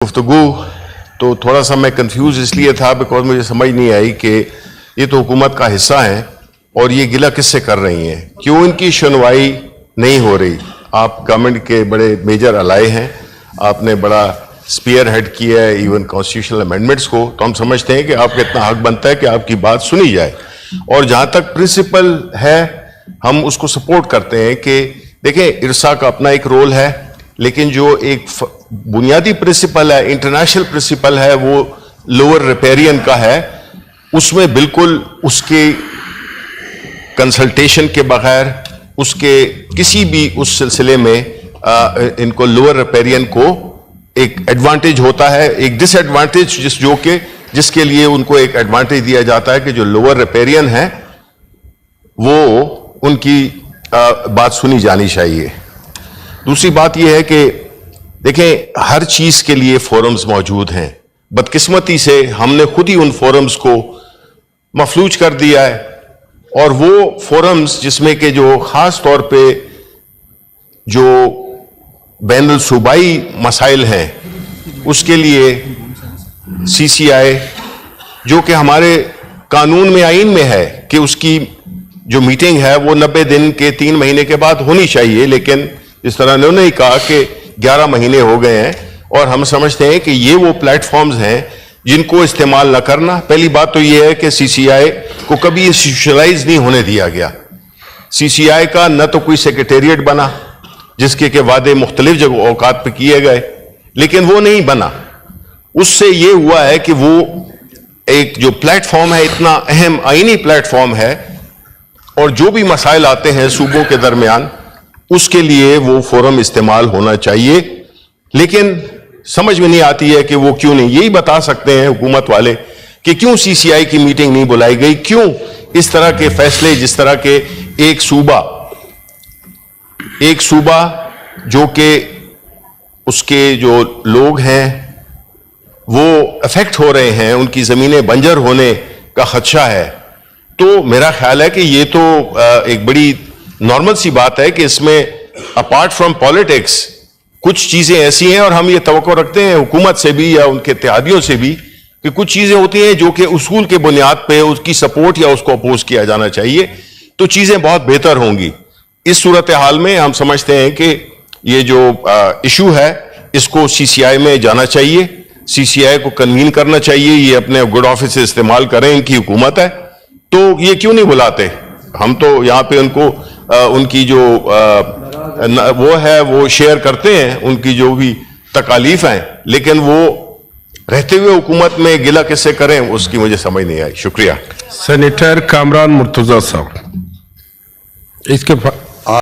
गुफ्तगू तो थोड़ा सा मैं कंफ्यूज इसलिए था बिकॉज मुझे समझ नहीं आई कि ये तो हुकूमत का हिस्सा है और ये गिला किससे कर रही हैं, क्यों इनकी सुनवाई नहीं हो रही। आप गवर्नमेंट के बड़े मेजर अलाए हैं, आपने बड़ा स्पीयर हेड किया है इवन कॉन्स्टिट्यूशनल अमेंडमेंट्स को, तो हम समझते हैं कि आपका इतना हक बनता है कि आपकी बात सुनी जाए। और जहां तक प्रिंसिपल है हम उसको सपोर्ट करते हैं कि देखें इरसा का अपना एक रोल है, लेकिन जो एक बुनियादी प्रिंसिपल है, इंटरनेशनल प्रिंसिपल है, वो लोअर रिपेरियन का है, उसमें बिल्कुल उसके कंसल्टेशन के बगैर, उसके किसी भी उस सिलसिले में इनको लोअर रिपेरियन को एक एडवांटेज होता है, एक डिसएडवांटेज जिसके लिए उनको एक एडवांटेज दिया जाता है कि जो लोअर रिपेरियन है वो उनकी बात सुनी जानी चाहिए। दूसरी बात यह है कि देखें हर चीज के लिए फोरम्स मौजूद हैं, बदकिस्मती से हमने खुद ही उन फोरम्स को मफलूज कर दिया है। और वो फोरम्स जिसमें कि जो खास तौर पे जो बैनुल सूबाई मसाइल हैं उसके लिए CCI जो कि हमारे कानून में आइन में है कि उसकी जो मीटिंग है वो 90 दिन के 3 महीने के बाद होनी चाहिए, लेकिन इस तरह उन्होंने ही कहा कि 11 महीने हो गए हैं और हम समझते हैं कि ये वो प्लेटफॉर्म्स हैं जिनको इस्तेमाल न करना। पहली बात तो ये है कि CCI को कभी इंस्टीट्यूशनलाइज नहीं होने दिया गया। CCI का न तो कोई सेक्रेटेरिएट बना जिसके के वादे मुख्तलिफ जगह औकात पे किए गए, लेकिन वो नहीं बना। उससे ये हुआ है कि वो एक जो प्लेटफॉर्म है इतना अहम आईनी प्लेटफॉर्म है और जो भी मसाइल आते हैं सूबों के दरमियान उसके लिए वो फोरम इस्तेमाल होना चाहिए, लेकिन समझ में नहीं आती है कि वो क्यों नहीं। यही बता सकते हैं हुकूमत वाले कि क्यों CCI की मीटिंग नहीं बुलाई गई, क्यों इस तरह के फैसले, जिस तरह के एक सूबा जो कि उसके जो लोग हैं वो अफेक्ट हो रहे हैं, उनकी जमीनें बंजर होने का खदशा है, तो मेरा ख्याल है कि ये तो एक बड़ी नॉर्मल सी बात है कि इसमें अपार्ट फ्रॉम पॉलिटिक्स कुछ चीजें ऐसी हैं और हम ये तवक्को रखते हैं हुकूमत से भी या उनके इत्तेहादियों से भी कि कुछ चीजें होती हैं जो कि उसूल के बुनियाद पे उसकी सपोर्ट या उसको अपोज किया जाना चाहिए, तो चीजें बहुत बेहतर होंगी। इस सूरत हाल में हम समझते हैं कि ये जो इशू है इसको CCI में जाना चाहिए, CCI को कन्वीन करना चाहिए, ये अपने गुड ऑफिस से इस्तेमाल करें, इनकी हुकूमत है तो ये क्यों नहीं बुलाते। हम तो यहाँ पे उनको उनकी जो वो है वो शेयर करते हैं, उनकी जो भी तकालीफ हैं, लेकिन वो रहते हुए हुकूमत में गिला किससे करें उसकी मुझे समझ नहीं आई। शुक्रिया। सेनेटर कामरान मुर्तजा साहब, इसके